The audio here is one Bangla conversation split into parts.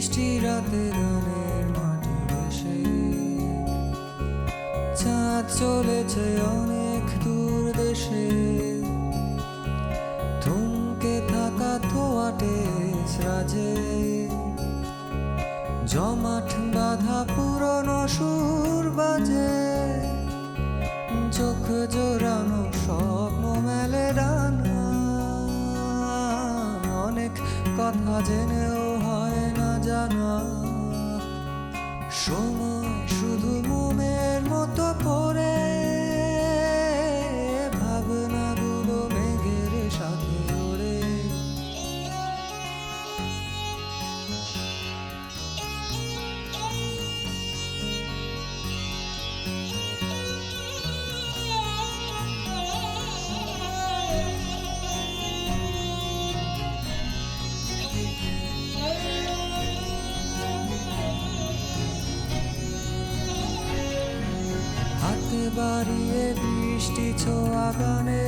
বৃষ্টি রাতে গানের মাটি ভেসে চাঁদ চলেছে অনেক দূর দেশে। থমকে থাকা ধোয়াটে রাজে জমাট বাঁধা পুরনো সুর বাজে। চোখ জোড়ানো স্বপ্ন মেলে ডানা, অনেক কথা জেনেও হয় না জানা। সময় শুধু মোমের মতো পড়ে, ভাবনাগুলো মেঘের সাথে ওড়ে। হাতে বাড়িয়ে বৃষ্টি ছোঁয়া গানে,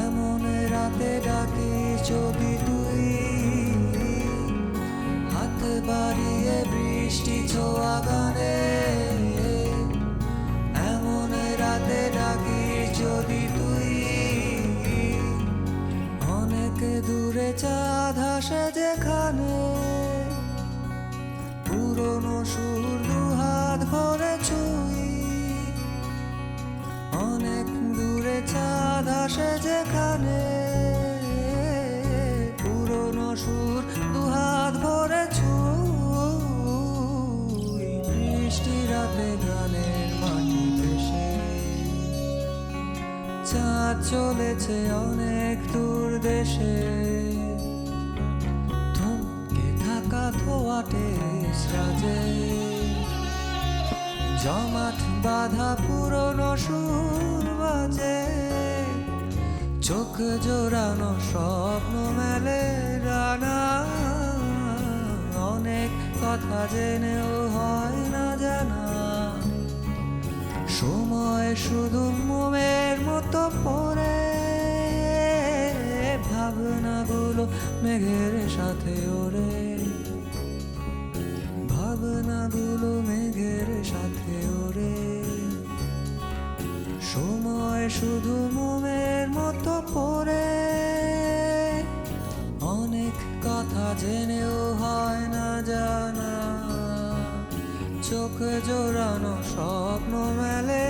এমন রাতে ডাকি যদি তুই। হাতে বাড়িয়ে বৃষ্টি ছোঁয়া গানে, এমন রাতে ডাকি যদি তুই। অনেক দূরে চাঁদ হাসে যেখানে, পুরনো সুর দুহাত ভরে ছুঁই। অনেক দূরে চাঁদ আসে যেখানে, পুরনো সুর দুহাত ভরে ছুঁই। বৃষ্টি রাতে গানের মাটি ভেসে চাঁদ চলেছে অনেক দূর দেশে। থমকে থাকা ধোয়াটে রাজে জমাট বাঁধা পুরনো সুর বাজে। চোখ জোড়ানো স্বপ্ন মেলে ডানা, অনেক কথা জেনেও হয় না জানা। সময় শুধু মোমের মতো পড়ে, ভাবনাগুলো মেঘের সাথে ওড়ে। ভাবনাগুলো মেঘের সাথে ওড়ে। সময় শুধু মোমের মতো পড়ে, অনেক কথা জেনেও হয় না জানা। চোখ জোড়ানো স্বপ্ন মেলে